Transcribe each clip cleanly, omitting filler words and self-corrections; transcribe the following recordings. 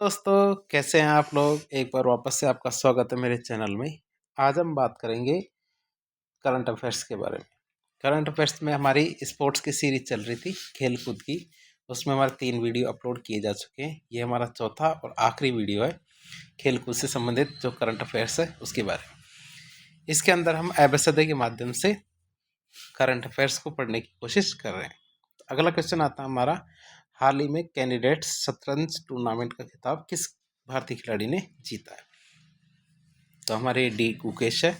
दोस्तों, कैसे हैं आप लोग। एक बार वापस से आपका स्वागत है मेरे चैनल में। आज हम बात करेंगे करंट अफेयर्स के बारे में। करंट अफेयर्स में हमारी स्पोर्ट्स की सीरीज चल रही थी, खेल कूद की। उसमें हमारे 3 वीडियो अपलोड किए जा चुके हैं। ये हमारा चौथा और आखिरी वीडियो है खेल कूद से संबंधित जो करंट अफेयर्स है उसके बारे में। इसके अंदर हम एबीसीडी के माध्यम से करंट अफेयर्स को पढ़ने की कोशिश कर रहे हैं। तो अगला क्वेश्चन आता है हमारा, हाल ही में कैंडिडेट्स शतरंज टूर्नामेंट का खिताब किस भारतीय खिलाड़ी ने जीता है। तो हमारे डी गुकेश है,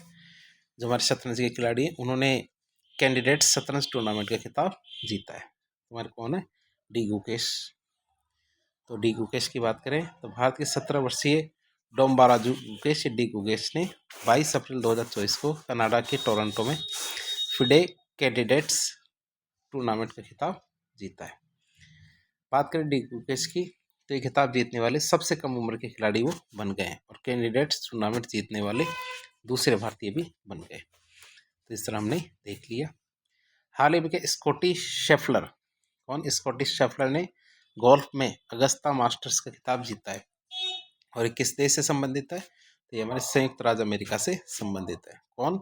जो हमारे शतरंज के खिलाड़ी हैं। उन्होंने कैंडिडेट्स शतरंज टूर्नामेंट का खिताब जीता है। हमारे कौन है? डी गुकेश। तो डी गुकेश की बात करें तो भारत के 17 वर्षीय डोम्बाराजू गुकेश डी गुकेश ने 22 अप्रैल 2024 को कनाडा के टोरंटो में फिडे कैंडिडेट्स टूर्नामेंट का खिताब जीता है। बात करें डी गुकेश की तो ये खिताब जीतने वाले सबसे कम उम्र के खिलाड़ी वो बन गए हैं और कैंडिडेट्स टूर्नामेंट जीतने वाले दूसरे भारतीय भी बन गए। तो इस तरह हमने देख लिया। हाल ही में के स्कॉटिश शेफलर, कौन? स्कॉटिश शेफलर ने गोल्फ में अगस्ता मास्टर्स का खिताब जीता है और ये किस देश से संबंधित है? तो ये हमारे संयुक्त राज्य अमेरिका से संबंधित है। कौन?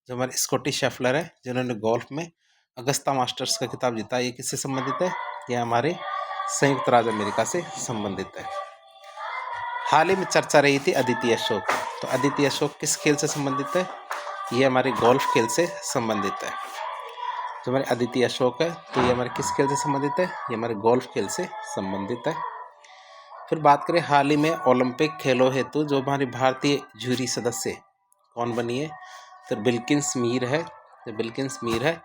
जो हमारे स्कॉटिश शेफलर है जिन्होंने गोल्फ में अगस्ता मास्टर्स का खिताब जीता है, ये किससे संबंधित है? ये हमारे संयुक्त राज्य अमेरिका से संबंधित है। हाल ही में चर्चा रही थी अदिति अशोक। तो अदिति अशोक किस खेल से संबंधित है? ये हमारे गोल्फ खेल से संबंधित है। जो हमारे अदिति अशोक है तो ये हमारे किस खेल से संबंधित है? ये हमारे गोल्फ खेल से संबंधित है। फिर बात करें हाल ही में ओलंपिक खेलों हेतु जो हमारी भारतीय जूरी सदस्य कौन बनी है? तो बिल्किस मीर है। तो बिल्किस मीर है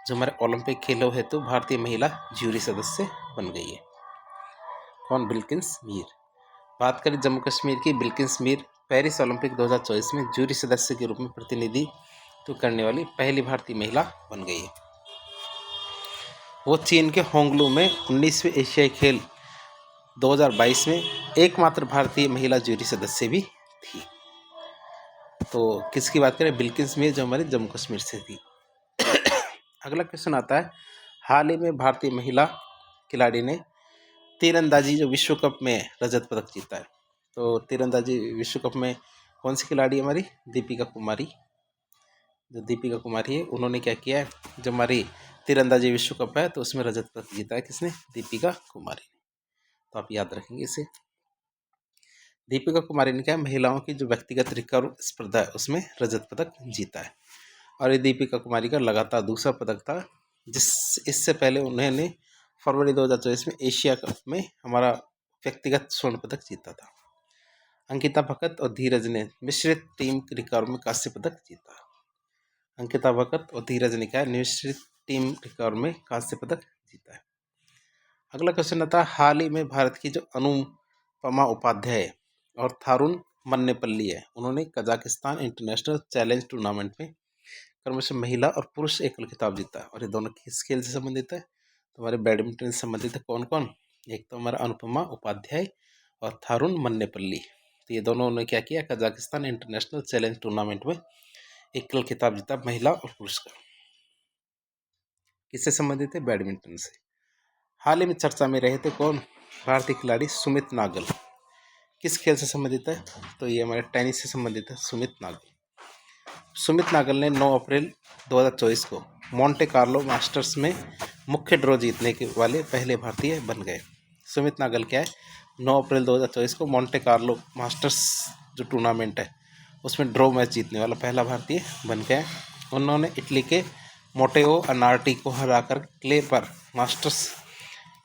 जो हमारे ओलंपिक खेलों हेतु भारतीय महिला जूरी सदस्य बन गई है। कौन? बिल्किस मीर। बात करें जम्मू कश्मीर की, बिल्किस मीर पेरिस ओलंपिक 2024 में जूरी सदस्य के रूप में प्रतिनिधित्व करने वाली पहली भारतीय महिला बन गई है। वो चीन के होंगलू में 19वें एशियाई खेल 2022 में एकमात्र भारतीय महिला जूरी सदस्य भी थी। तो किसकी बात करें? बिल्किस मीर जो हमारे जम्मू कश्मीर से थी। अगला क्वेश्चन आता है, हाल ही में भारतीय महिला खिलाड़ी ने तीरंदाजी जो विश्व कप में रजत पदक जीता है। तो तीरंदाजी विश्व कप में कौन सी खिलाड़ी हमारी? दीपिका कुमारी। जो दीपिका कुमारी है उन्होंने क्या किया है, जो हमारी तीरंदाजी विश्व कप है तो उसमें रजत पदक जीता है। किसने? दीपिका कुमारी ने। तो आप याद रखेंगे इसे। दीपिका कुमारी ने क्या, महिलाओं की जो व्यक्तिगत रिकर्व स्पर्धा है उसमें रजत पदक जीता है और ये दीपिका कुमारी का लगातार दूसरा पदक था। इससे पहले उन्होंने फरवरी 2024 में एशिया कप में हमारा व्यक्तिगत स्वर्ण पदक जीता था। अंकिता भगत और धीरज ने मिश्रित टीम रिकर्व में कांस्य पदक जीता। अंकिता भगत और धीरज ने क्या, मिश्रित टीम रिकर्व में कांस्य पदक जीता है। अगला क्वेश्चन आता है, हाल ही में भारत की जो अनुपमा उपाध्याय और थारुण मन्नेपल्ली है, उन्होंने कजाकिस्तान इंटरनेशनल चैलेंज टूर्नामेंट में क्रमशः महिला और पुरुष एकल खिताब जीता है और ये दोनों किस खेल से संबंधित है? तो हमारे बैडमिंटन से संबंधित है। कौन कौन? एक तो हमारा अनुपमा उपाध्याय और थारुण मन्नेपल्ली। तो ये दोनों ने क्या किया, कजाकिस्तान इंटरनेशनल चैलेंज टूर्नामेंट में एकल खिताब जीता महिला और पुरुष का। किससे संबंधित है? बैडमिंटन से। हाल ही में चर्चा में रहे थे कौन? भारतीय खिलाड़ी सुमित नागल। किस खेल से संबंधित है? तो ये हमारे टेनिस से संबंधित है सुमित नागल। सुमित नागल ने 9 अप्रैल 2024 को मोंटे कार्लो मास्टर्स में मुख्य ड्रॉ जीतने के वाले पहले भारतीय बन गए। सुमित नागल क्या है, 9 अप्रैल 2024 को मोंटे कार्लो मास्टर्स जो टूर्नामेंट है उसमें ड्रॉ मैच जीतने वाला पहला भारतीय बन गए। उन्होंने इटली के मोटेओ अनार्टी को हराकर क्ले पर मास्टर्स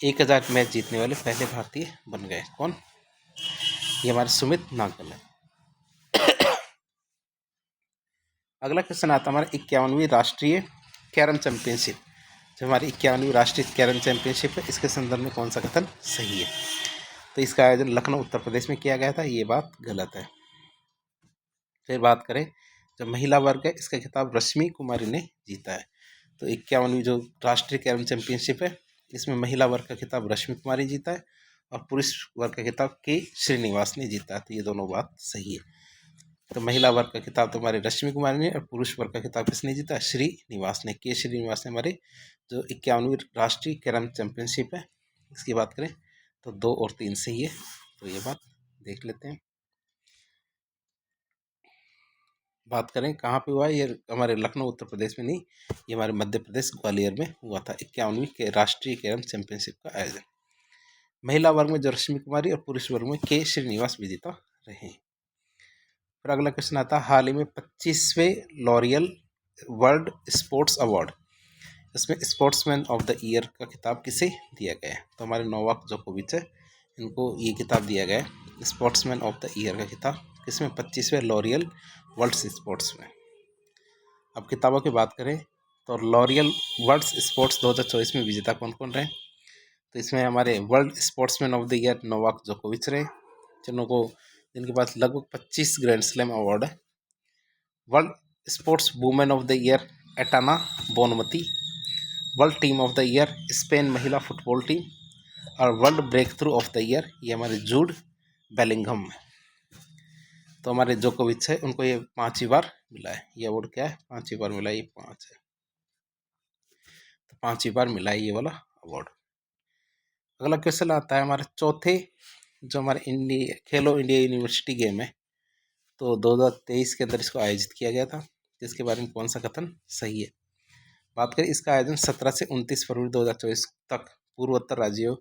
1000 मैच जीतने वाले पहले भारतीय बन गए। कौन? ये हमारे सुमित नागल है। अगला क्वेश्चन आता है हमारा 51वीं राष्ट्रीय कैरम चैंपियनशिप। जो हमारी 51वीं राष्ट्रीय कैरम चैंपियनशिप है, इसके संदर्भ में कौन सा कथन सही है? तो इसका आयोजन लखनऊ उत्तर प्रदेश में किया गया था, ये बात गलत है। फिर बात करें जो महिला वर्ग है, इसका खिताब रश्मि कुमारी ने जीता है। तो 51वीं जो राष्ट्रीय कैरम चैंपियनशिप है इसमें महिला वर्ग का खिताब रश्मि कुमारी जीता है और पुरुष वर्ग का खिताब के श्रीनिवास ने जीता है। तो ये दोनों बात सही है। तो महिला वर्ग का खिताब तो हमारे रश्मि कुमारी ने और पुरुष वर्ग का खिताब किसने जीता? श्रीनिवास ने। के श्रीनिवास ने हमारे जो 51वीं राष्ट्रीय कैरम चैंपियनशिप है इसकी बात करें तो 2 और 3 सही है। तो ये बात देख लेते हैं। बात करें कहाँ पे हुआ है, ये हमारे लखनऊ उत्तर प्रदेश में नहीं, ये हमारे मध्य प्रदेश ग्वालियर में हुआ था 51वीं के राष्ट्रीय कैरम चैंपियनशिप का आयोजन। महिला वर्ग में जो रश्मि कुमारी और पुरुष वर्ग में के श्रीनिवास विजेता रहे। फिर अगला क्वेश्चन आता है, हाल ही में 25वें लॉरियल वर्ल्ड स्पोर्ट्स अवार्ड, इसमें स्पोर्ट्समैन ऑफ द ईयर का खिताब किसे दिया गया है? तो हमारे नोवाक जोकोविच है, इनको ये किताब दिया गया है स्पोर्ट्समैन ऑफ द ईयर का खिताब, किसमें? 25वें लॉरियल वर्ल्ड स्पोर्ट्स में। अब किताबों की बात करें तो लॉरियल वर्ल्ड स्पोर्ट्स 2024 में विजेता कौन कौन रहे? तो इसमें हमारे world sportsman of the year Novak जोकोविच रहे, जिनके पास लगभग 25 ग्रैंड स्लैम अवार्ड है। World sports women of the year Aitana Bonmati, world team of the year Spain महिला फुटबॉल टीम, और world breakthrough of the year ये हमारे जूड बेलिंगहम है। तो हमारे जोकोविच है, उनको ये 5वीं बार मिला है, ये अवार्ड क्या है? 5वीं बार मिला है, ये 5 है, तो 5वीं बार मिला है ये वाला अवार्ड। अगला क्वेश्चन आता है हमारे चौथे, जो हमारे खेलो इंडिया यूनिवर्सिटी गेम है, तो 2023 के अंदर इसको आयोजित किया गया था, जिसके बारे में कौन सा कथन सही है? बात करें, इसका आयोजन 17 से 29 फरवरी 2024 तक पूर्वोत्तर राज्यों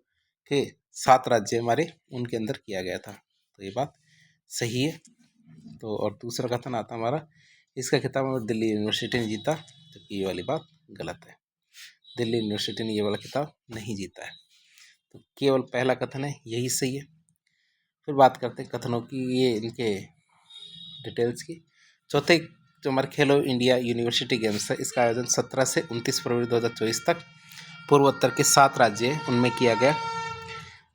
के 7 राज्य हमारे उनके अंदर किया गया था, तो ये बात सही है। तो और दूसरा कथन आता हमारा, इसका खिताब हमारे दिल्ली यूनिवर्सिटी ने जीता, जबकि ये वाली बात गलत है, दिल्ली यूनिवर्सिटी ने ये वाला खिताब नहीं जीता है, तो केवल पहला कथन है यही सही है। फिर बात करते हैं कथनों की, ये इनके डिटेल्स की। चौथे जो हमारे खेलो इंडिया यूनिवर्सिटी गेम्स है, इसका आयोजन 17 से 29 फरवरी 2024 तक पूर्वोत्तर के 7 राज्य हैं उनमें किया गया,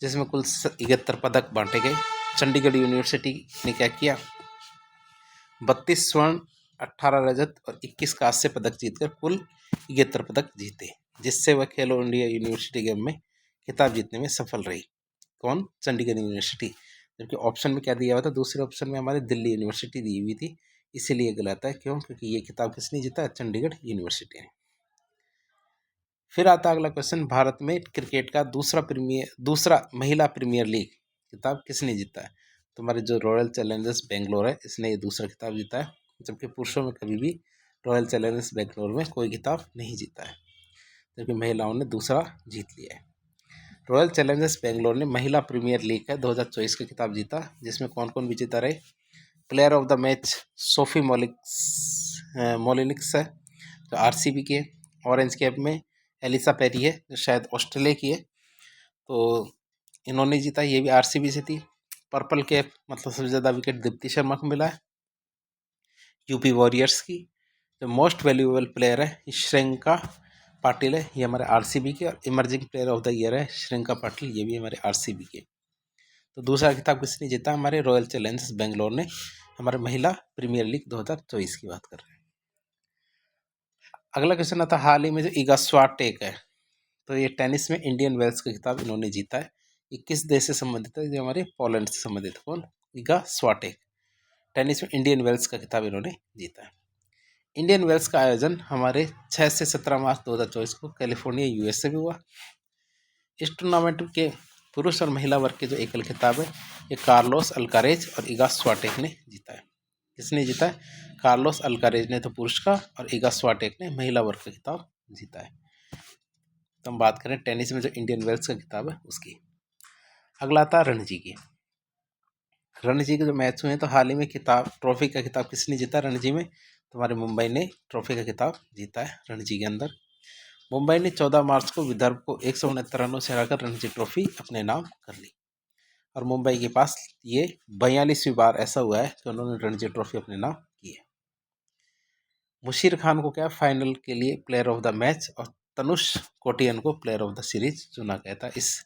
जिसमें कुल 71 पदक बांटे गए। चंडीगढ़ यूनिवर्सिटी ने क्या किया? 32 स्वर्ण, 18 रजत और 21 कांस्य पदक जीतकर कुल 71 पदक जीते, जिससे वह खेलो इंडिया यूनिवर्सिटी गेम में खिताब जीतने में सफल रही। कौन? चंडीगढ़ यूनिवर्सिटी। जबकि ऑप्शन में क्या दिया हुआ था? दूसरे ऑप्शन में हमारे दिल्ली यूनिवर्सिटी दी हुई थी, इसीलिए गलत है। क्यों? क्योंकि ये खिताब किसने जीता? चंडीगढ़ यूनिवर्सिटी ने। फिर आता अगला क्वेश्चन, भारत में क्रिकेट का दूसरा महिला प्रीमियर लीग खिताब किसने जीता है? तो हमारे जो रॉयल चैलेंजर्स बेंगलोर है, इसने ये दूसरा खिताब जीता है, जबकि पुरुषों में कभी भी रॉयल चैलेंजर्स बेंगलोर में कोई खिताब नहीं जीता है, जबकि महिलाओं ने दूसरा जीत लिया है। रॉयल चैलेंजर्स बेंगलोर ने महिला प्रीमियर लीग का 2024 का खिताब जीता, जिसमें कौन कौन विजेता रहे? Player of the match Sophie Molineux है, जो आरसीबी की है। ऑरेंज कैप में एलिसा पेरी है, जो शायद ऑस्ट्रेलिया की है, तो इन्होंने जीता, ये भी आरसीबी से थी। पर्पल कैप मतलब सबसे ज़्यादा विकेट दीप्ति शर्मा को मिला है, यूपी वॉरियर्स की। जो मोस्ट वैल्यूएबल प्लेयर है श्रेयंका पाटिल है, ये हमारे आरसीबी के। और emerging player of the year है श्रेयंका पाटिल, ये भी हमारे आरसीबी के। तो दूसरा खिताब किसने जीता? हमारे रॉयल चैलेंजर्स बेंगलोर ने, हमारे महिला प्रीमियर लीग 2024 की बात कर रहे हैं। अगला क्वेश्चन आता है, हाल ही में जो इगा स्वाटेक है, तो ये टेनिस में इंडियन वेल्स का खिताब इन्होंने जीता है। ये किस देश से संबंधित है? ये हमारे पोलैंड से संबंधित। कौन? इगा स्वाटेक। टेनिस में इंडियन वेल्स का खिताब इन्होंने जीता है। इंडियन वेल्स का आयोजन हमारे 6 से 17 मार्च 2024 को कैलिफोर्निया यूएसए में हुआ। इस टूर्नामेंट के पुरुष और महिला वर्ग के जो एकल खिताब है, ये कार्लोस अल्कारेज और इगा स्वाटेक ने जीता है। किसने जीता है? कार्लोस अल्कारेज ने तो पुरुष का, और इगा स्वाटेक ने महिला वर्ग का खिताब जीता है। तो हम बात करें टेनिस में जो इंडियन वेल्स का खिताब है उसकी। अगला आता है रणजी की। रणजी के जो मैच हुए हैं, तो हाल ही में ट्रॉफी का खिताब किसने जीता रणजी में? तो हमारे मुंबई ने ट्रॉफी का खिताब जीता है रणजी के अंदर। मुंबई ने 14 मार्च को विदर्भ को 169 रनों से हराकर रणजी ट्रॉफी अपने नाम कर ली, और मुंबई के पास ये 42वीं बार ऐसा हुआ है कि उन्होंने रणजी ट्रॉफी अपने नाम की है। मुशीर खान को क्या फाइनल के लिए प्लेयर ऑफ द मैच, और तनुष कोटियन को प्लेयर ऑफ द सीरीज चुना गया था इस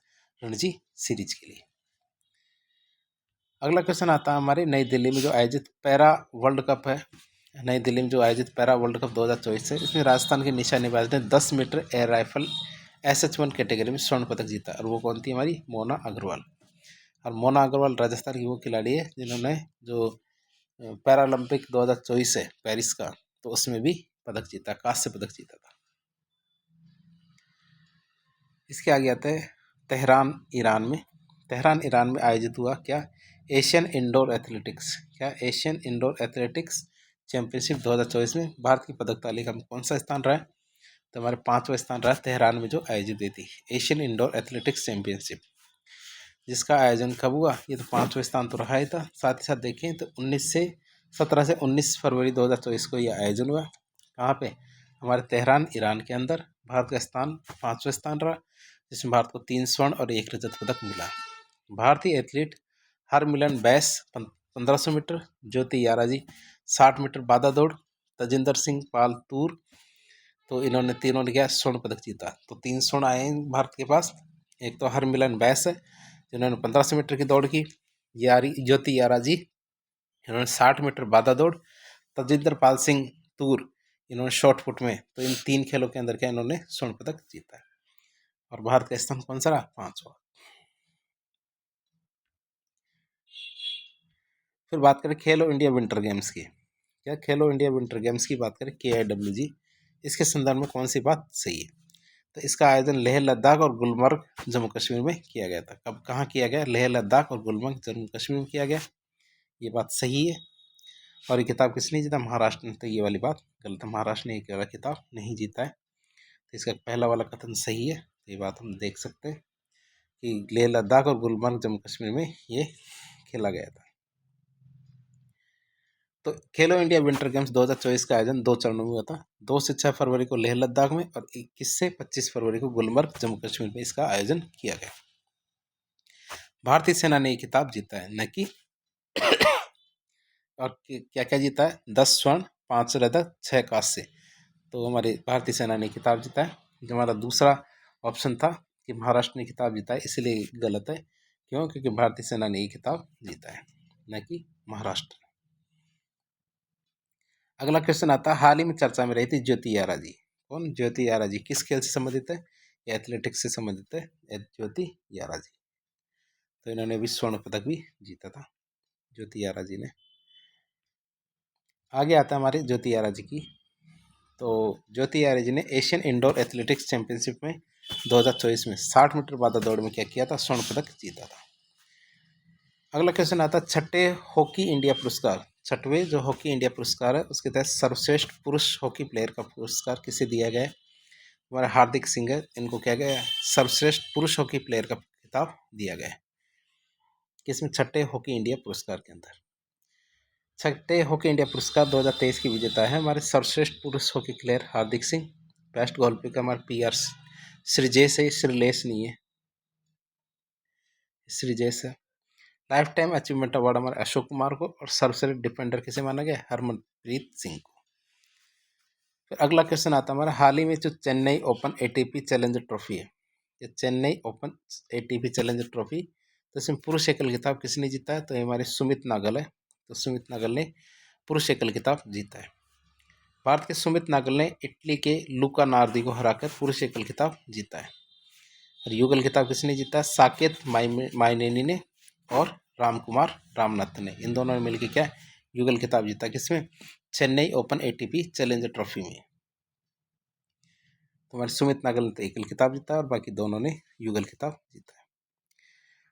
रणजी सीरीज के लिए। अगला क्वेश्चन आता है हमारे नई दिल्ली में जो आयोजित पैरा वर्ल्ड कप है, नई दिल्ली में जो आयोजित पैरा वर्ल्ड कप 2024 है, इसमें राजस्थान के निशानेबाज ने 10 metre air rifle SH1 category में स्वर्ण पदक जीता, और वो कौन थी? हमारी मोना अग्रवाल। और मोना अग्रवाल राजस्थान की वो खिलाड़ी है जिन्होंने जो पैरालंपिक 2024 है पेरिस का, तो उसमें भी पदक जीता, कांस्य पदक जीता था। इसके आगे आते हैं तेहरान ईरान में, तेहरान ईरान में आयोजित हुआ क्या? Asian indoor athletics. क्या? एशियन इंडोर एथलेटिक्स चैंपियनशिप 2024 में भारत की पदक तालिका में कौन सा स्थान रहा? तो हमारे 5वां स्थान रहा तेहरान में जो आयोजित हुई थी एशियन इंडोर एथलेटिक्स चैंपियनशिप, जिसका आयोजन कब हुआ? ये तो 5वां स्थान तो रहा ही था। साथ ही साथ देखें तो 17 से 19 फरवरी 2024 को यह आयोजन हुआ। कहाँ पे? हमारे तेहरान ईरान के अंदर। भारत का स्थान 5वां स्थान रहा, जिसमें भारत को 3 स्वर्ण और 1 रजत पदक मिला। भारतीय एथलीट हरमिलन बैस 1500 मीटर, ज्योति याराजी 60 मीटर बाधा दौड़, तजिंदर सिंह पाल तूर, तो इन्होंने तीनों ने क्या स्वर्ण पदक जीता। तो 3 स्वर्ण आए हैं भारत के पास। एक तो हरमिलन बैस है जिन्होंने 1500 मीटर की दौड़ की, ज्योति याराजी इन्होंने 60 मीटर बाधा दौड़, तजिंदर पाल सिंह तूर इन्होंने शॉर्ट पुट में। तो इन 3 खेलों के अंदर क्या इन्होंने स्वर्ण पदक जीता है। और भारत का स्थान कौन सा रहा? 5वां। फिर बात करें खेलो इंडिया विंटर गेम्स की। क्या? खेलो इंडिया विंटर गेम्स की बात करें KIWG, इसके संदर्भ में कौन सी बात सही है? तो इसका आयोजन लेह लद्दाख और गुलमर्ग जम्मू कश्मीर में किया गया था। कब कहाँ किया गया? लेह लद्दाख और गुलमर्ग जम्मू कश्मीर में किया गया। ये बात सही है। और ये खिताब किसने जीता? महाराष्ट्र ने। तो ये वाली बात गलत है, महाराष्ट्र ने ये वाला खिताब नहीं जीता है। तो इसका पहला वाला कथन सही है। तो ये बात हम देख सकते हैं कि लेह लद्दाख और गुलमर्ग जम्मू कश्मीर में ये खेला गया था। तो खेलो इंडिया विंटर गेम्स 2024 का आयोजन 2 चरणों में हुआ था। 2 से 6 फरवरी को लेह लद्दाख में और 21 से 25 फरवरी को गुलमर्ग जम्मू कश्मीर में इसका आयोजन किया गया। भारतीय सेना ने ये खिताब जीता है, न कि और क्या क्या जीता है? 10 स्वर्ण, 5 रजत, 6 कांस्य। तो हमारी भारतीय सेना ने खिताब जीता है। जो हमारा दूसरा ऑप्शन था कि महाराष्ट्र ने खिताब जीता है, इसलिए गलत है। क्यों? क्योंकि भारतीय सेना ने ये खिताब जीता है, न कि महाराष्ट्र। अगला क्वेश्चन आता है, हाल ही में चर्चा में रही थी ज्योति याराजी। कौन? ज्योति याराजी किस खेल से संबंधित है? ये एथलेटिक्स से संबंधित है ज्योति याराजी। तो इन्होंने भी स्वर्ण पदक भी जीता था ज्योति याराजी ने। आगे आता है हमारे ज्योति याराजी की। तो ज्योति याराजी ने एशियन इंडोर एथलेटिक्स चैंपियनशिप में 2024 में 60 मीटर बाधा दौड़ में क्या किया था? स्वर्ण पदक जीता था। अगला क्वेश्चन आता है, छठे हॉकी इंडिया पुरस्कार। छठवें जो हॉकी इंडिया पुरस्कार है उसके तहत सर्वश्रेष्ठ पुरुष हॉकी प्लेयर का पुरस्कार किसे दिया गया है? हमारे हार्दिक सिंह है, इनको क्या गया है? सर्वश्रेष्ठ पुरुष हॉकी प्लेयर का खिताब दिया गया है। किसमें? छठे हॉकी इंडिया पुरस्कार के अंदर। छठे हॉकी इंडिया पुरस्कार 2023 की विजेता है हमारे सर्वश्रेष्ठ पुरुष हॉकी प्लेयर हार्दिक सिंह। बेस्ट गोलकीपर हमारे PR श्रीजेश है, श्रीलेश नहीं है, श्रीजेश है। लाइफ टाइम अचीवमेंट अवार्ड हमारे अशोक कुमार को। और सर्वश्रेष्ठ डिफेंडर किसे माना गया? हरमनप्रीत सिंह को। फिर अगला क्वेश्चन आता है हमारा, हाल ही में जो Chennai open ATP challenger trophy है, ये Chennai open ATP challenger trophy, तो इसमें पुरुष एकल खिताब किसने जीता है? तो ये हमारे सुमित नागल है। तो सुमित नागल ने पुरुष एकल खिताब जीता है। भारत के सुमित नागल ने इटली के लुका नार्दी को हराकर पुरुष एकल खिताब जीता है। और युगल खिताब किसने जीता? साकेत माइनेनी ने और रामकुमार रामनाथ ने। इन दोनों ने मिलकर क्या युगल खिताब जीता? किसमें? Chennai open ATP challenger trophy में। तो हमारे सुमित नागल ने तो एकल खिताब जीता और बाकी दोनों ने युगल खिताब जीता है।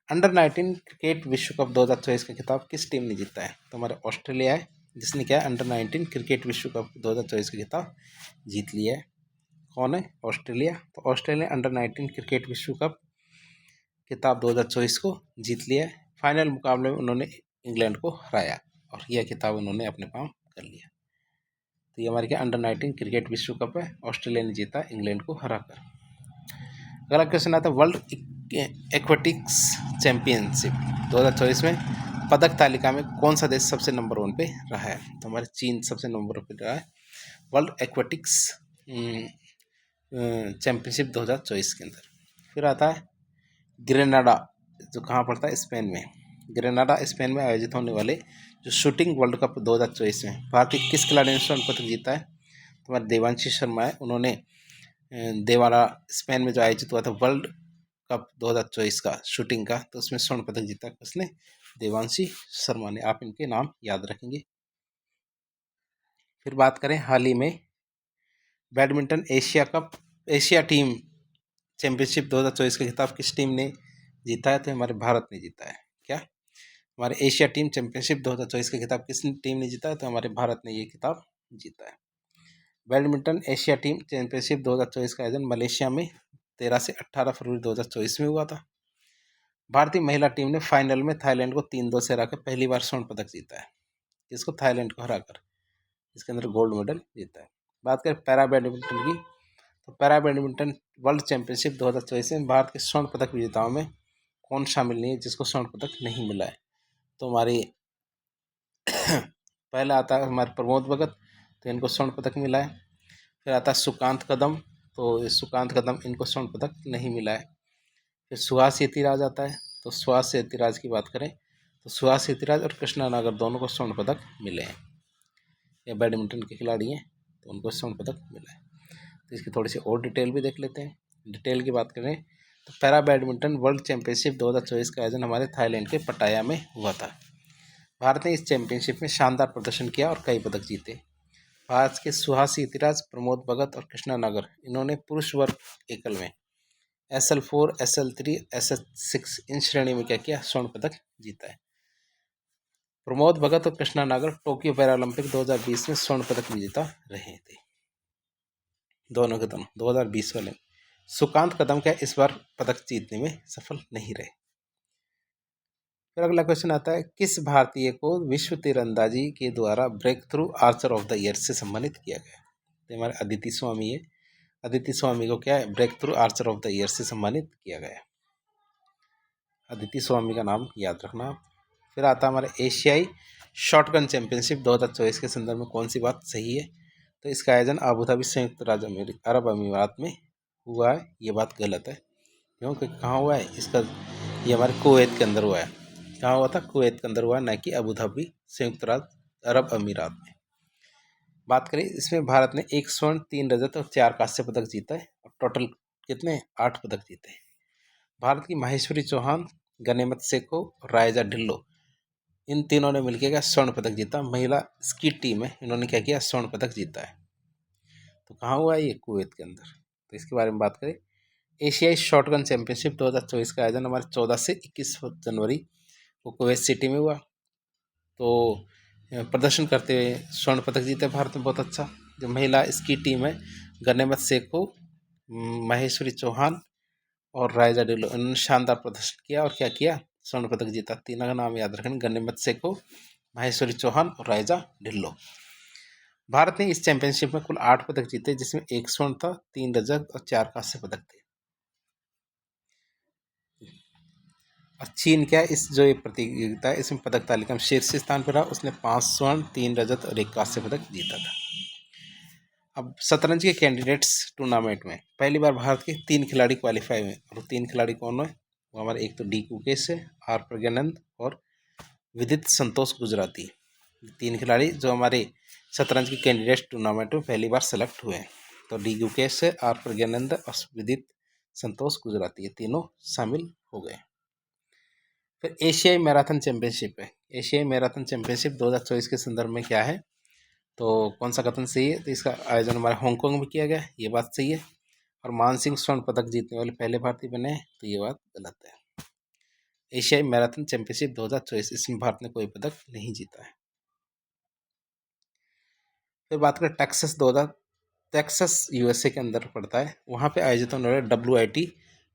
अंडर 19 क्रिकेट विश्व कप 2024 का खिताब किस टीम ने जीता है? तो हमारे ऑस्ट्रेलिया है, जिसने क्या अंडर 19 क्रिकेट विश्व कप 2024 का खिताब जीत लिया है। कौन है? ऑस्ट्रेलिया। तो ऑस्ट्रेलिया अंडर 19 क्रिकेट विश्व कप खिताब 2024 को जीत लिया है। फाइनल मुकाबले में उन्होंने इंग्लैंड को हराया और यह खिताब उन्होंने अपने पास कर लिया। तो ये हमारे क्या अंडर 19 क्रिकेट विश्व कप है, ऑस्ट्रेलिया ने जीता इंग्लैंड को हराकर। अगला क्वेश्चन आता है, वर्ल्ड एक्वेटिक्स चैंपियनशिप 2024 में पदक तालिका में कौन सा देश सबसे नंबर 1 पे रहा है? तो हमारे चीन सबसे नंबर 1 पे रहा है वर्ल्ड एक्वेटिक्स चैंपियनशिप 2024 के अंदर। फिर आता है ग्रेनाडा, जो कहाँ पड़ता है? स्पेन में। ग्रेनाडा स्पेन में आयोजित होने वाले जो शूटिंग वर्ल्ड कप 2024 में भारतीय किस खिलाड़ी ने स्वर्ण पदक जीता है? तो हमारे देवांशी शर्मा है, उन्होंने देवारा स्पेन में जो आयोजित हुआ था वर्ल्ड कप 2024 का शूटिंग का, तो उसमें स्वर्ण पदक जीता किसने? देवांशी शर्मा ने। आप इनके नाम याद रखेंगे। फिर बात करें हाल ही में बैडमिंटन एशिया टीम चैंपियनशिप 2024 का खिताब किस टीम ने जीता है, तो हमारे भारत ने जीता है। क्या हमारे एशिया टीम चैंपियनशिप 2024 का खिताब किस टीम ने जीता है? तो हमारे भारत ने ये खिताब जीता है। बैडमिंटन एशिया टीम चैंपियनशिप 2024 का आयोजन मलेशिया में 13 से 18 फरवरी 2024 में हुआ था। भारतीय महिला टीम ने फाइनल में थाईलैंड को 3-2 से हराकर पहली बार स्वर्ण पदक जीता है। इसको थाईलैंड को हराकर इसके अंदर गोल्ड मेडल जीता है। बात करें पैरा बैडमिंटन की, तो पैरा बैडमिंटन वर्ल्ड चैंपियनशिप 2024 में भारत के स्वर्ण पदक विजेताओं में कौन शामिल नहीं है जिसको स्वर्ण पदक नहीं मिला है? तो हमारी पहला आता है हमारे प्रमोद भगत, तो इनको स्वर्ण पदक मिला है। फिर आता है सुकांत कदम, तो सुकांत कदम इनको स्वर्ण पदक नहीं मिला है। फिर सुहास यतिराज आता है, तो सुहास यतिराज की बात करें तो सुहास यतिराज और कृष्णा नागर दोनों को स्वर्ण पदक मिले हैं। ये बैडमिंटन के खिलाड़ी हैं, तो उनको स्वर्ण पदक मिला है। तो इसकी थोड़ी सी और डिटेल भी देख लेते हैं। डिटेल की बात करें तो पैरा बैडमिंटन वर्ल्ड चैंपियनशिप 2024 का आयोजन हमारे थाईलैंड के पटाया में हुआ था। भारत ने इस चैंपियनशिप में शानदार प्रदर्शन किया और कई पदक जीते। भारत के सुहास यतिराज, प्रमोद भगत और कृष्णा नागर इन्होंने पुरुष वर्ग एकल में SL4, SL3, SS6 इन श्रेणी में क्या किया? स्वर्ण पदक जीता है। प्रमोद भगत और कृष्णा नागर टोक्यो पैरालंपिक 2020 में स्वर्ण पदक विजेता रहे थे, दोनों के दोनों 2020 वाले। सुकांत कदम क्या इस बार पदक जीतने में सफल नहीं रहे। फिर अगला क्वेश्चन आता है, किस भारतीय को विश्व तीरंदाजी के द्वारा breakthrough archer of the year से सम्मानित किया गया? तो हमारे अदिति स्वामी है। अदिति स्वामी को क्या है? Breakthrough archer of the year से सम्मानित किया गया। अदिति स्वामी का नाम याद रखना। फिर आता है हमारे एशियाई शॉटगन चैंपियनशिप 2024 के संदर्भ में कौन सी बात सही है? तो इसका आयोजन अबू धाबी संयुक्त राज्य अरब अमीरात में हुआ है। ये बात गलत है, क्योंकि कहाँ हुआ है इसका? ये हमारे कुवैत के अंदर हुआ है। कहाँ हुआ था? कुवैत के अंदर हुआ, न कि अबू धाबी संयुक्त राज्य अरब अमीरात में। बात करें इसमें भारत ने 1 स्वर्ण 3 रजत और 4 कांस्य पदक जीता है और टोटल कितने? 8 पदक जीते हैं। भारत की माहेश्वरी चौहान, गनेमत सेको और रायजा ढिल्लो इन तीनों ने मिलकर क्या स्वर्ण पदक जीता। महिला स्की टीम है, इन्होंने क्या किया? स्वर्ण पदक जीता है। तो कहाँ हुआ है? ये कुवैत के अंदर। तो इसके बारे में बात करें, एशियाई शॉटगन चैंपियनशिप 2024 का आयोजन हमारे 14 से 21 जनवरी को कुवैत सिटी में हुआ। तो प्रदर्शन करते हुए स्वर्ण पदक जीते भारत में, बहुत अच्छा। जो महिला स्की टीम है, गनेमत सेको, माहेश्वरी चौहान और रायजा ढिल्लो, इन्होंने शानदार प्रदर्शन किया और क्या किया? स्वर्ण पदक जीता। तीनों का नाम याद रखें, गनेमत सेको, माहेश्वरी चौहान और रायजा ढिल्लो। भारत ने इस चैंपियनशिप में कुल 8 पदक जीते, जिसमें 1 स्वर्ण था, 3 रजत और 4 कांस्य पदक थे। और चीन क्या इस जो ये प्रतियोगिता है इसमें पदक तालिका में शीर्ष स्थान पर रहा। उसने 5 स्वर्ण, 3 रजत और 1 कांस्य पदक जीता था। अब शतरंज के कैंडिडेट्स टूर्नामेंट में पहली बार भारत के 3 खिलाड़ी क्वालिफाई हुए, और 3 खिलाड़ी कौन है? वो हमारे एक तो डी कुकेश है, आर प्रज्ञानंद और विदित संतोष गुजराती। 3 खिलाड़ी जो हमारे शतरंज के कैंडिडेट्स टूर्नामेंट में पहली बार सेलेक्ट हुए हैं। तो डी गुकेश है, आर प्रज्ञानंद और विदित संतोष गुजराती, ये तीनों शामिल हो गए। फिर एशियाई मैराथन चैंपियनशिप है। एशियाई मैराथन चैंपियनशिप 2024 के संदर्भ में क्या है? तो कौन सा कथन सही है? तो इसका आयोजन हमारे हांगकांग में किया गया, ये बात सही है। और मानसिंह स्वर्ण पदक जीतने वाले पहले भारतीय बने हैं, तो ये बात गलत है। एशियाई मैराथन चैंपियनशिप 2024 इसमें भारत ने कोई पदक नहीं जीता है। फिर बात करें टेक्सास USA के अंदर पड़ता है, वहाँ पे आयोजित होने वाले WIT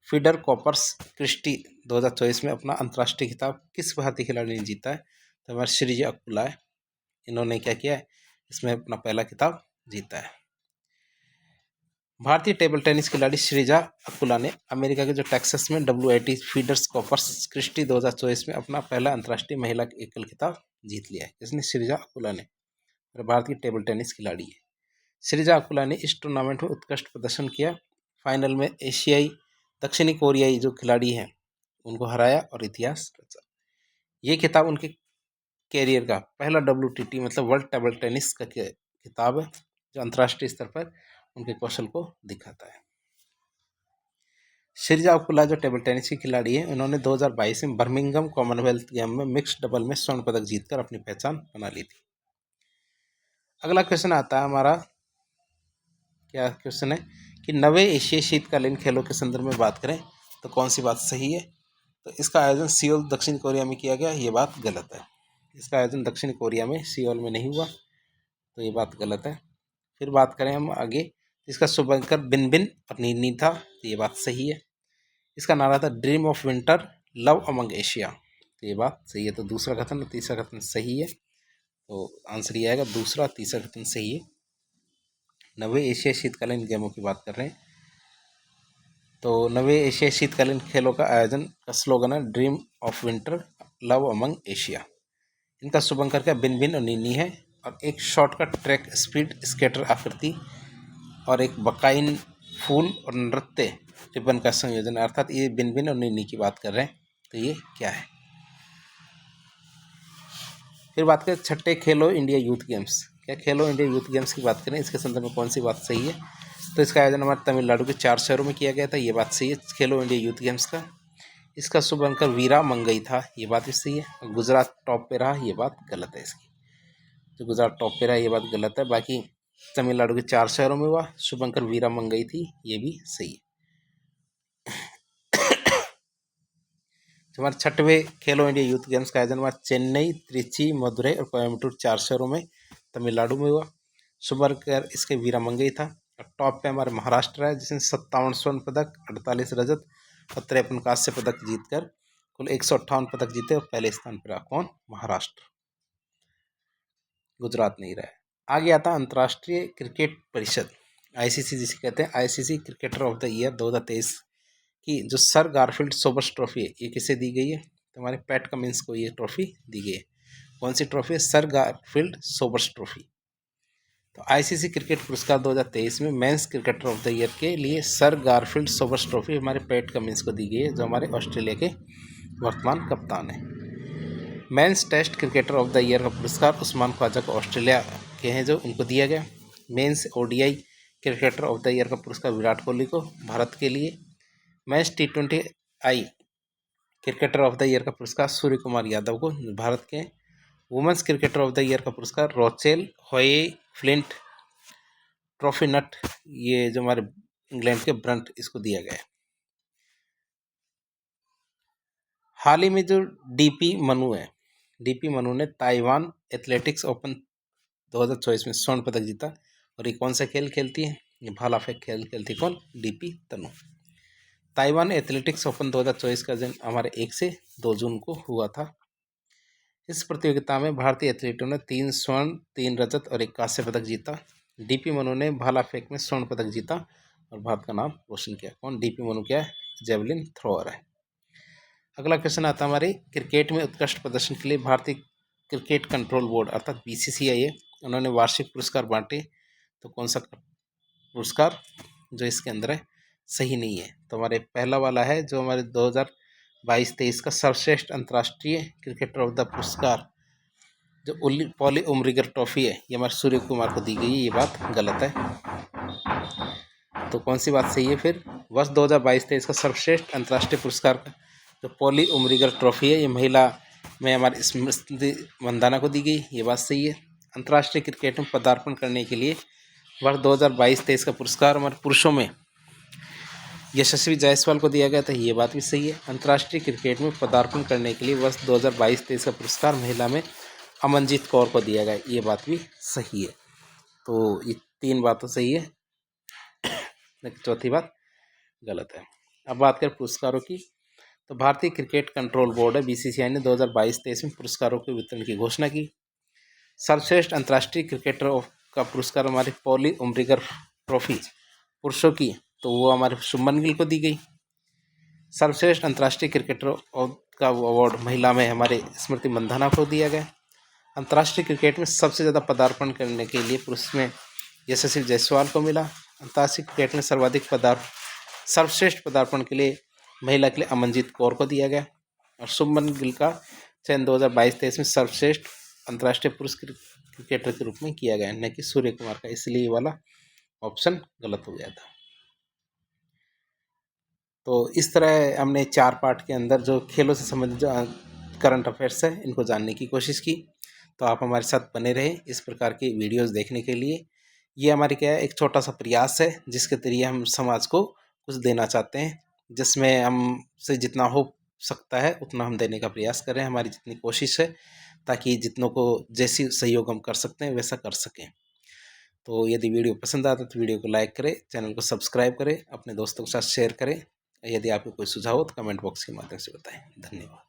फीडर कॉपर्स क्रिस्टी 2024 में अपना अंतर्राष्ट्रीय खिताब किस भारतीय खिलाड़ी ने जीता है? तो हमारे श्रीजी अकुला है, इन्होंने क्या किया है? इसमें अपना पहला खिताब जीता है। भारतीय टेबल टेनिस खिलाड़ी श्रीजा अकुला ने अमेरिका के जो टेक्सास में WIT फीडर्स कॉपर्स क्रिस्टी 2024 में अपना पहला अंतर्राष्ट्रीय महिला एकल खिताब जीत लिया है। इसने श्रीजा अकुला ने, भारतीय टेबल टेनिस खिलाड़ी है। श्रीजा अकुला ने इस टूर्नामेंट में उत्कृष्ट प्रदर्शन किया, फाइनल में एशियाई दक्षिणी कोरियाई जो खिलाड़ी हैं उनको हराया और इतिहास रचा। ये खिताब उनके कैरियर का पहला WTT मतलब वर्ल्ड टेबल टेनिस का खिताब है, जो अंतर्राष्ट्रीय स्तर पर उनके कौशल को दिखाता है। श्रीजा अकुला जो टेबल टेनिस की खिलाड़ी है, उन्होंने 2022 में बर्मिंघम कॉमनवेल्थ गेम में मिक्स्ड डबल में स्वर्ण पदक जीतकर अपनी पहचान बना ली थी। अगला क्वेश्चन आता है हमारा, क्या क्वेश्चन है कि 9वें एशियाई शीतकालीन खेलों के संदर्भ में बात करें तो कौन सी बात सही है? तो इसका आयोजन सियोल दक्षिण कोरिया में किया गया, ये बात गलत है। इसका आयोजन दक्षिण कोरिया में सियोल में नहीं हुआ, तो ये बात गलत है। फिर बात करें हम आगे, इसका शुभंकर बिनबिन और नीनी था, तो ये बात सही है। इसका नारा था dream of winter love among Asia, तो ये बात सही है। तो दूसरा कथन और तीसरा कथन सही है, तो आंसर ये आएगा दूसरा, तीसरा कथन सही है। 90वें एशियाई शीतकालीन गेमों की बात कर रहे हैं, तो 90वें एशियाई शीतकालीन खेलों का आयोजन का स्लोगन है dream of winter love among Asia. इनका शुभंकर क्या बिन और नीनी है, और एक शॉर्टकट ट्रैक स्पीड स्केटर आकृति और एक बकाइन फूल और नृत्य रिबन का संयोजन, अर्थात ये बिन और नीनी की बात कर रहे हैं, तो ये क्या है। फिर बात करें छठे खेलो इंडिया यूथ गेम्स, क्या खेलो इंडिया यूथ गेम्स की बात करें, इसके संदर्भ में कौन सी बात सही है। तो इसका आयोजन हमारे तमिलनाडु के 4 शहरों में किया गया था, ये बात सही है खेलो इंडिया यूथ गेम्स का। इसका शुभंकर वीरा मंगई था, ये बात भी सही है। गुजरात टॉप पे रहा, ये बात गलत है इसकी, तो गुजरात टॉप पे रहा ये बात गलत है। बाकी तमिलनाडु के 4 शहरों में हुआ, शुभंकर वीरा मंगई थी, ये भी सही है। हमारे 6वें खेलो इंडिया यूथ गेम्स का आयोजन हमारा चेन्नई, त्रिची, मदुरई और कोयम्बटूर 4 शहरों में तमिलनाडु में हुआ। शुभंकर इसके वीरा मंगई था। और टॉप पे हमारे महाराष्ट्र है, जिसने 57 स्वर्ण पदक, 48 रजत और 53 कांस्य पदक जीतकर कुल 158 पदक जीते और पहले स्थान पर रहा। कौन? महाराष्ट्र, गुजरात नहीं रहा है। आगे आता अंतर्राष्ट्रीय क्रिकेट परिषद, आईसीसी जिसे कहते हैं, ICC cricketer of the year 2023 की जो सर गारफील्ड सोबर्स ट्रॉफी है, ये किसे दी गई है। तो हमारे पैट कमिंस को ये ट्रॉफी दी गई है। कौन सी ट्रॉफी है? Sir Garfield Sobers trophy. तो आईसीसी क्रिकेट पुरस्कार 2023 में men's cricketer of the year के लिए सर गारफील्ड सोबर्स ट्रॉफी हमारे पैट कमिंस को दी गई है, जो हमारे ऑस्ट्रेलिया के वर्तमान कप्तान है। Men's test cricketer of the year का पुरस्कार उस्मान ख्वाजा को, ऑस्ट्रेलिया के हैं जो, उनको दिया गया। Men's ODI cricketer of the year का पुरस्कार विराट कोहली को, भारत के लिए। Match T20I cricketer of the year का पुरस्कार सूर्य कुमार यादव को, भारत के। Women's cricketer of the year का पुरस्कार रोचेल होए फ्लिंट ट्रॉफी नट, ये जो हमारे इंग्लैंड के ब्रंट, इसको दिया गया है। हाल ही में जो डीपी मनु है, डीपी मनु ने ताइवान एथलेटिक्स ओपन 2024 में स्वर्ण पदक जीता। और ये कौन सा खेल खेलती है? ये भाला फेंक खेल खेलती है। कौन? डीपी तनु। ताइवान एथलेटिक्स ओपन 2024 का दिन हमारे 1 से 2 जून को हुआ था। इस प्रतियोगिता में भारतीय एथलीटों ने 3 स्वर्ण, 3 रजत और 1 कांस्य पदक जीता। डीपी मनु ने भाला फेंक में स्वर्ण पदक जीता और भारत का नाम रोशन किया। कौन? डीपी मनु क्या है? जेवलिन थ्रोअर है। अगला क्वेश्चन आता है हमारे क्रिकेट में उत्कृष्ट प्रदर्शन के लिए भारतीय क्रिकेट कंट्रोल बोर्ड अर्थात बीसीसीआई है, उन्होंने वार्षिक पुरस्कार बांटे। तो कौन सा पुरस्कार जो इसके अंदर है सही नहीं है? तो हमारे पहला वाला है जो हमारे 2022-23 का सर्वश्रेष्ठ अंतर्राष्ट्रीय क्रिकेटर ऑफ द पुरस्कार जो पॉली उमरिगर ट्रॉफी है, ये हमारे सूर्य कुमार को दी गई है, ये बात गलत है। तो कौन सी बात सही है फिर? वर्ष 2022-23 का सर्वश्रेष्ठ अंतर्राष्ट्रीय पुरस्कार जो पॉली उमरिगर ट्रॉफी है, ये महिला में हमारी स्मृति मंदाना को दी गई, ये बात सही है। अंतर्राष्ट्रीय क्रिकेट में पदार्पण करने के लिए वर्ष 2022-23 का पुरस्कार हमारे पुरुषों में यशस्वी जायसवाल को दिया गया था, ये बात भी सही है। अंतर्राष्ट्रीय क्रिकेट में पदार्पण करने के लिए वर्ष 2022-23 का पुरस्कार महिला में अमनजीत कौर को दिया गया, ये बात भी सही है। तो ये 3 बातें सही है, लेकिन चौथी बात गलत है। अब बात करें पुरस्कारों की, तो भारतीय क्रिकेट कंट्रोल बोर्ड है बीसीसीआई ने 2022-23 में पुरस्कारों के वितरण की घोषणा की। सर्वश्रेष्ठ अंतर्राष्ट्रीय क्रिकेटर का पुरस्कार हमारे पॉली उमरिगर ट्रॉफी पुरुषों की, तो वो हमारे शुभमन गिल को दी गई। सर्वश्रेष्ठ अंतर्राष्ट्रीय क्रिकेटर का अवार्ड महिला में हमारे स्मृति मंदाना को दिया गया। अंतर्राष्ट्रीय क्रिकेट में सबसे ज़्यादा पदार्पण करने के लिए पुरुष में यशस्वी जायसवाल को मिला। अंतर्राष्ट्रीय क्रिकेट में सर्वश्रेष्ठ पदार्पण के लिए महिला के लिए अमनजीत कौर को दिया गया। और शुभमन गिल का चयन 2022-23 में सर्वश्रेष्ठ अंतर्राष्ट्रीय पुरुष क्रिकेटर के रूप में किया गया, न कि सूर्य कुमार का, इसलिए ये वाला ऑप्शन गलत हो गया था। तो इस तरह हमने 4 पार्ट के अंदर जो खेलों से संबंधित जो करंट अफेयर्स है, इनको जानने की कोशिश की। तो आप हमारे साथ बने रहें इस प्रकार की वीडियोस देखने के लिए। ये हमारी क्या है, एक छोटा सा प्रयास है जिसके जरिए हम समाज को कुछ देना चाहते हैं, जिसमें हम से जितना हो सकता है उतना हम देने का प्रयास करें, हमारी जितनी कोशिश है, ताकि जितनों को जैसी सहयोग हम कर सकते हैं वैसा कर सकें। तो यदि वीडियो पसंद आता है तो वीडियो को लाइक करें, चैनल को सब्सक्राइब करें, अपने दोस्तों के साथ शेयर करें। यदि आपको कोई सुझाव हो तो कमेंट बॉक्स के माध्यम से बताएं। धन्यवाद।